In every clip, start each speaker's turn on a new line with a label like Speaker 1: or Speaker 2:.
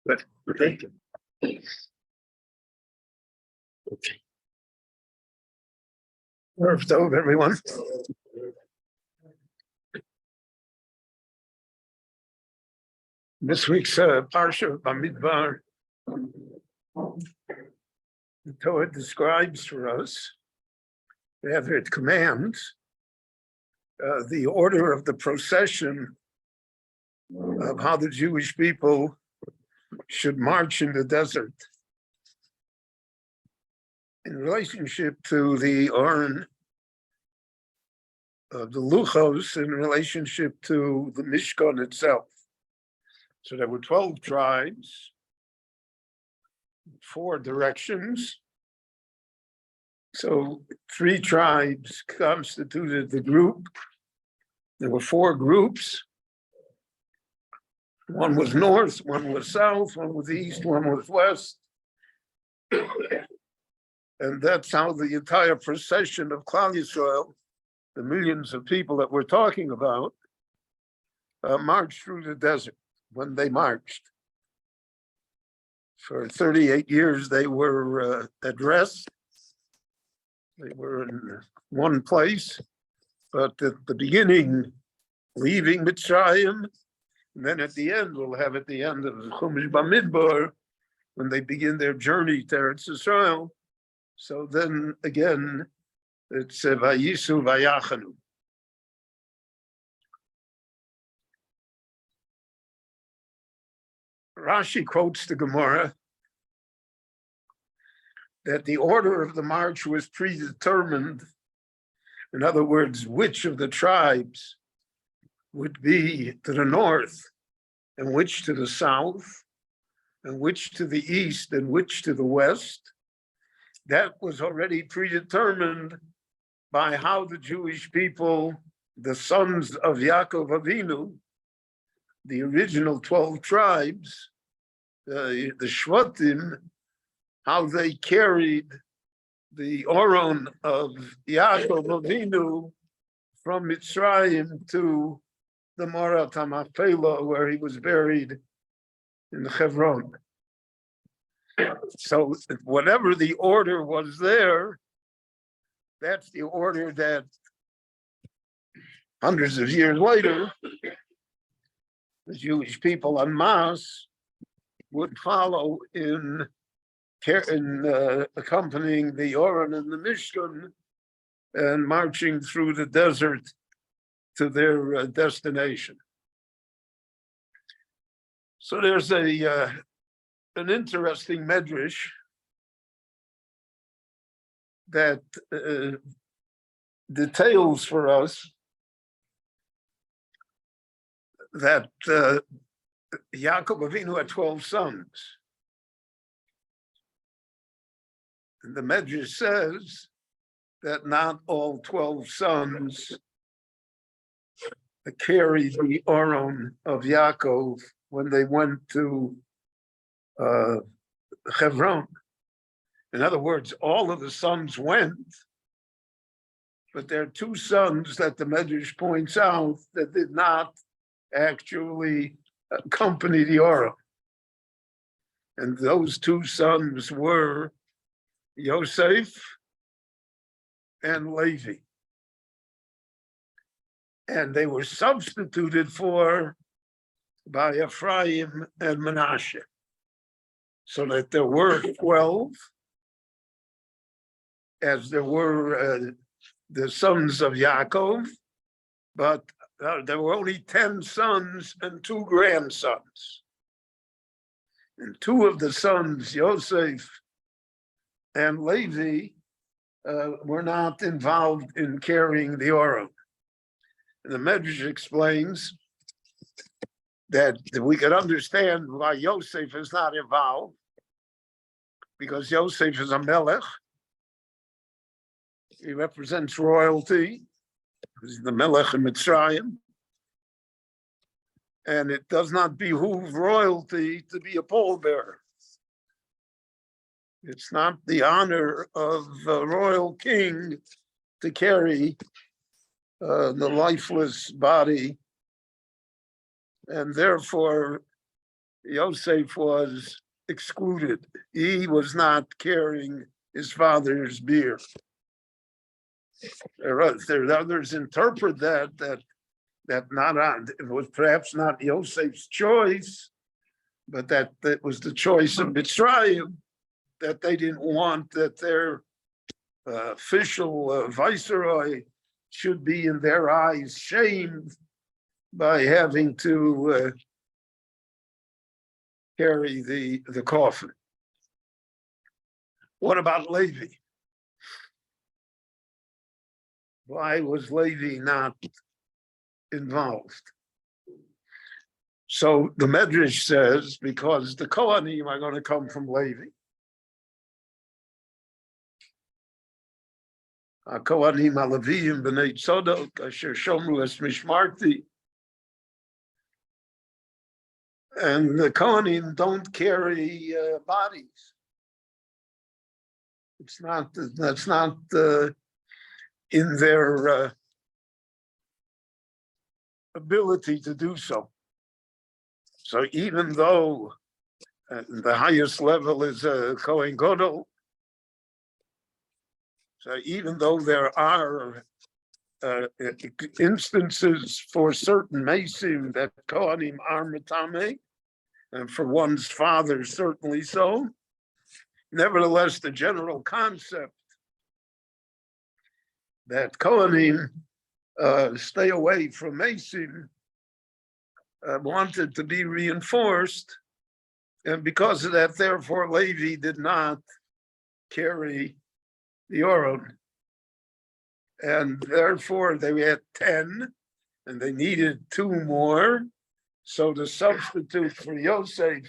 Speaker 1: Good. Thank you. Okay. Erev Tov, everyone. This week's Parsha of Bamidbar, the Torah describes for us, rather it commands, the order of the procession of how the Jewish people should march in the desert in relationship to the Aron of the Luchos, in relationship to the Mishkan itself. So there were 12 tribes, 4 directions. So 3 tribes constituted the group. There were 4 groups. One was north, one was south, one was east, one was west. And that's how the entire procession of Klal Yisrael, the millions of people that we're talking about, marched through the desert. When they marched for 38 years, they were at rest. They were in one place, but at the beginning, leaving Mitzrayim, and then at the end, we'll have at the end of Chumash Bamidbar, when they begin their journey to Eretz Yisrael. So then again, it's Vayisu Vayachanu. Rashi quotes the Gemara that the order of the march was predetermined. In other words, which of the tribes would be to the north, and which to the south, and which to the east, and which to the west. That was already predetermined by how the Jewish people, the sons of Yaakov Avinu, the original 12 tribes, the Shvatim, how they carried the Aron of Yaakov Avinu from Mitzrayim to the Morat HaMachpelah, where he was buried in Hebron. So whatever the order was there, that's the order that hundreds of years later, the Jewish people en masse would follow in accompanying the Aron and the Mishkan and marching through the desert to their destination. So there's an interesting medrash that details for us that Yaakov Avinu had 12 sons. And the Medrash says that not all 12 sons carried the Aron of Yaakov when they went to Hebron. In other words, all of the sons went, but there are 2 sons that the Medrash points out that did not actually accompany the Aron. And those 2 sons were Yosef and Levi. And they were substituted for by Ephraim and Menashe. So that there were 12, as there were the sons of Yaakov, but there were only 10 sons and 2 grandsons. And 2 of the sons, Yosef and Levi, were not involved in carrying the Aron. And the Medrash explains that we can understand why Yosef is not involved, because Yosef is a melech. He represents royalty. He's the melech in Mitzrayim. And it does not behoove royalty to be a pallbearer. It's not the honor of a royal king to carry the lifeless body and therefore Yosef was excluded. He was not carrying his father's beer. There others interpret that not on it was perhaps not Yosef's choice, but that was the choice of Mitzrayim, that they didn't want that their official viceroy should be in their eyes shamed by having to carry the coffin. What about Levi? Why was Levi not involved? So the Medrash says because the Kohanim are going to come from Levi. Kohanim Alavim b'nei Tzodok asher shomru es mishmarti. And the Kohanim don't carry bodies. That's not in their ability to do so. So even though the highest level is Kohen Gadol, so even though there are instances for certain Mesim that Kohanim are Matame, and for one's father certainly so, nevertheless the general concept that Kohanim stay away from Mesim wanted to be reinforced, and because of that, therefore, Levi did not carry the Oron. And therefore, they had 10, and they needed 2 more. So the substitute for Yosef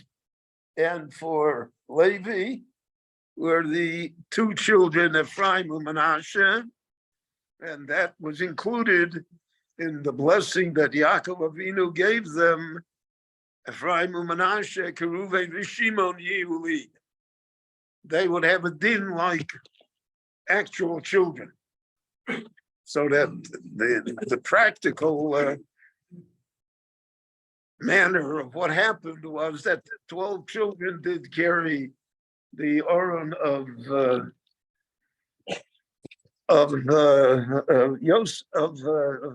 Speaker 1: and for Levi were the 2 children, Ephraim and Manasseh, and that was included in the blessing that Yaakov Avinu gave them. Ephraim and Manasseh, Keruven v'Shimon Yehuli. They would have a din like actual children. So that the practical manner of what happened was that 12 children did carry the Oron of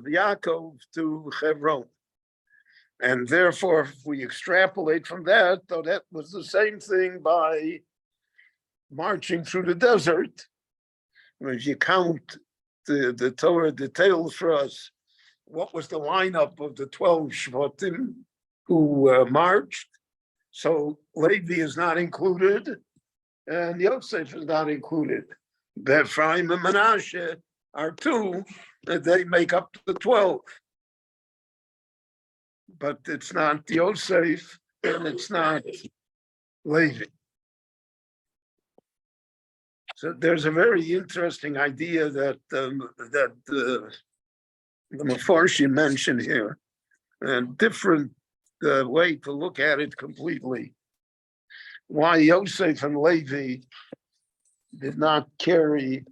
Speaker 1: Yaakov to Hebron. And therefore, if we extrapolate from that, though that was the same thing by marching through the desert, if you count the Torah details for us, what was the lineup of the 12 Shvatim who marched? So Levi is not included, and Yosef is not included. Ephraim and Manasseh are 2, that they make up the 12. But it's not Yosef, and it's not Levi. So there's a very interesting idea that the Mefarshim mentioned here, and different way to look at it completely. Why Yosef and Levi did not carry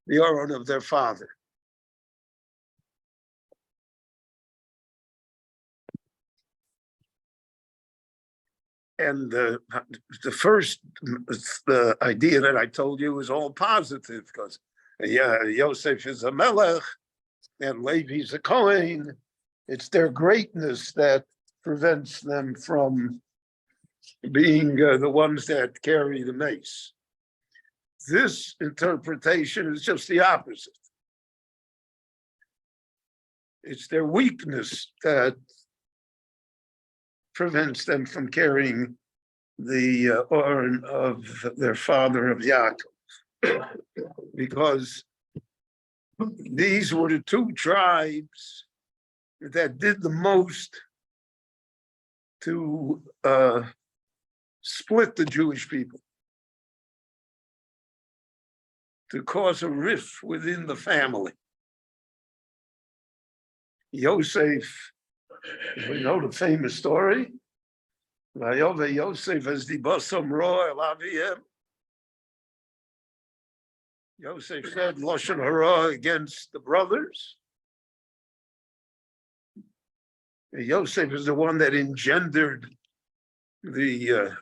Speaker 1: the Oron of their father. And the first idea that I told you is all positive, because Yosef is a melech and Levi is a Kohen. It's their greatness that prevents them from being the ones that carry the mace. This interpretation is just the opposite. It's their weakness that prevents them from carrying the Oron of their father of Yaakov, because these were the 2 tribes that did the most to split the Jewish people, to cause a rift within the family. Yosef, we know the famous story. Yosef as the Basam Roy Laviem. Yosef said Lashon Hara against the brothers. Yosef is the one that engendered the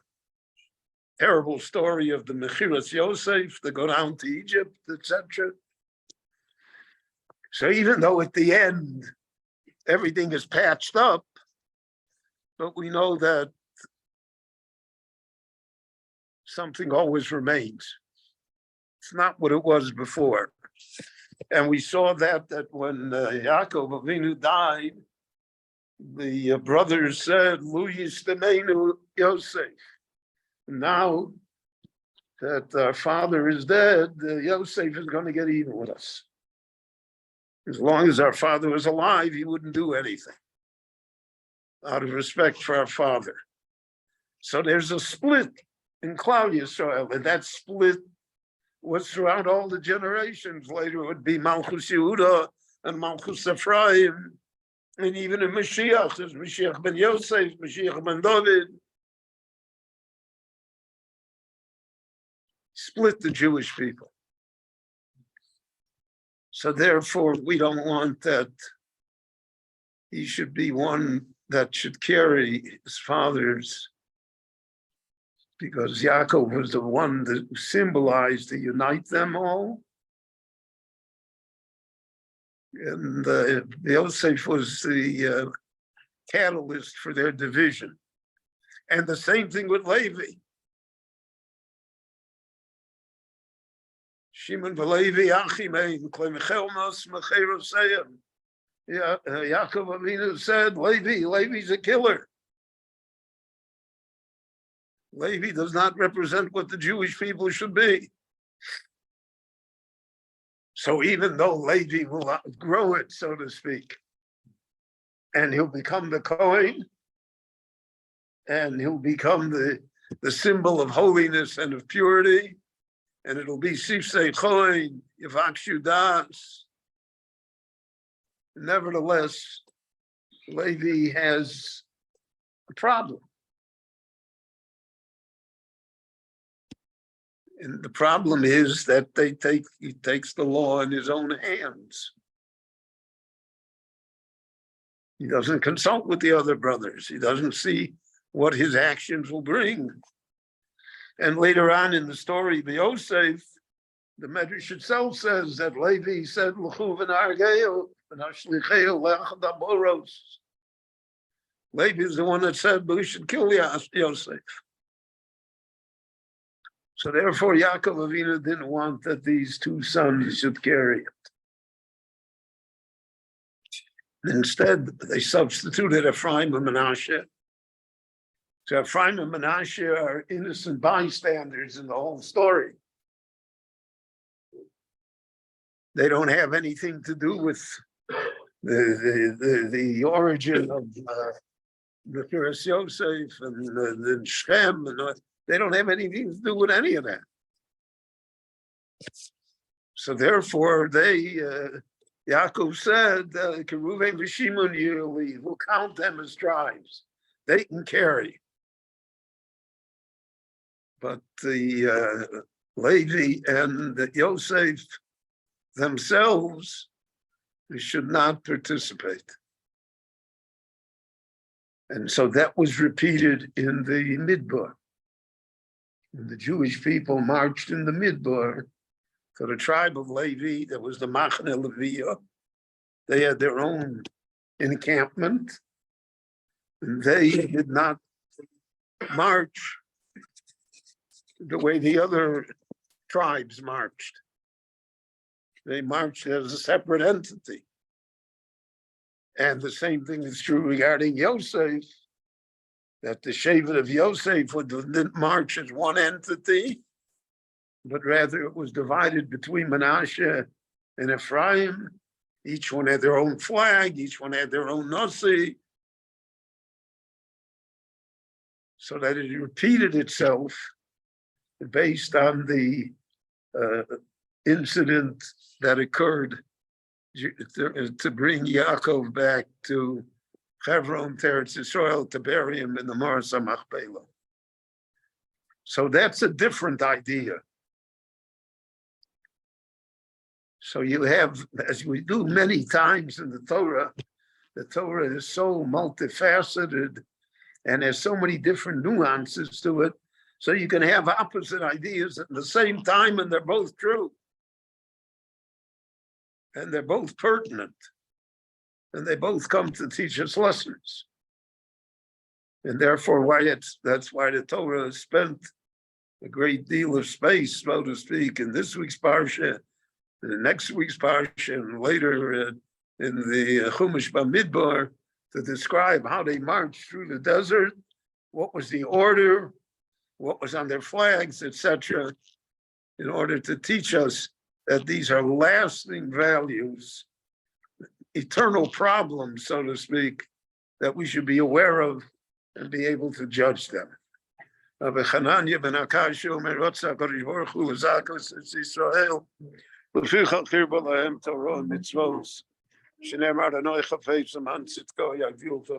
Speaker 1: terrible story of the Mechiras Yosef, the go down to Egypt, etc. So even though at the end everything is patched up, but we know that something always remains. It's not what it was before. And we saw that when Yaakov Avinu died, the brothers said, Lu Yistamenu Yosef. Now that our father is dead, Yosef is going to get even with us. As long as our father was alive, he wouldn't do anything out of respect for our father. So there's a split in Klal Yisrael, and that split was throughout all the generations. Later it would be Malchus Yehuda and Malchus Ephraim, and even in Mashiach, there's Mashiach ben Yosef, Mashiach ben David. Split the Jewish people. So therefore, we don't want that he should be one that should carry his father's, because Yaakov was the one that symbolized to unite them all. And Yosef was the catalyst for their division. And the same thing with Levi. Shimon v'Levi achimein klemechelnos mecheroseyim. Yaakov Avinu said, Levi's a killer. Levi does not represent what the Jewish people should be. So even though Levi will outgrow it, so to speak, and he'll become the Kohen, and he'll become the symbol of holiness and of purity, and it'll be Sifsei Kohen, Yavakshu Das. Nevertheless, Levi has a problem. And the problem is that he takes the law in his own hands. He doesn't consult with the other brothers. He doesn't see what his actions will bring. And later on in the story of Yosef, the Medrash itself says that Levi said, Levi is the one that said, we should kill Yosef. So therefore, Yaakov Avinu didn't want that these two sons should carry it. Instead, they substituted Ephraim and Manasseh. So Ephraim and Manasseh are innocent bystanders in the whole story. They don't have anything to do with the origin of the Kiras Yosef and the Shem. They don't have anything to do with any of that. So therefore, Yaakov said, Keruven v'Shimon, we'll count them as tribes. They can carry. But the Levi and the Yosef themselves, they should not participate. And so that was repeated in the Midbar. And the Jewish people marched in the Midbar to the tribe of Levi. There was the Machne Leviah. They had their own encampment. And they did not march the way the other tribes marched. They marched as a separate entity. And the same thing is true regarding Yosef, that the Shevet of Yosef didn't march as one entity, but rather it was divided between Manasseh and Ephraim. Each one had their own flag, each one had their own nasi, so that it repeated itself based on the incident that occurred to bring Yaakov back to Hebron, Teretz Yisrael, to bury him in the Marsa Machpelah. So that's a different idea. So you have, as we do many times in the Torah, The Torah is so multifaceted and there's so many different nuances to it. So you can have opposite ideas at the same time, and they're both true. And they're both pertinent. And they both come to teach us lessons. And therefore, that's why the Torah has spent a great deal of space, so to speak, in this week's parsha, in the next week's parsha, and later in the Chumash Bamidbar, to describe how they marched through the desert, what was the order, what was on their flags, etc., in order to teach us that these are lasting values, eternal problems, so to speak, that we should be aware of and be able to judge them. Rabbi Chananya ben Akash Omer Rotza HaKadosh Baruch Hu Zakos Es Yisrael L'fichach Hirba Lahem Torah and Mitzvos Shneimar Hanoi Chafetz Aman Tzidko Yagdil Torah.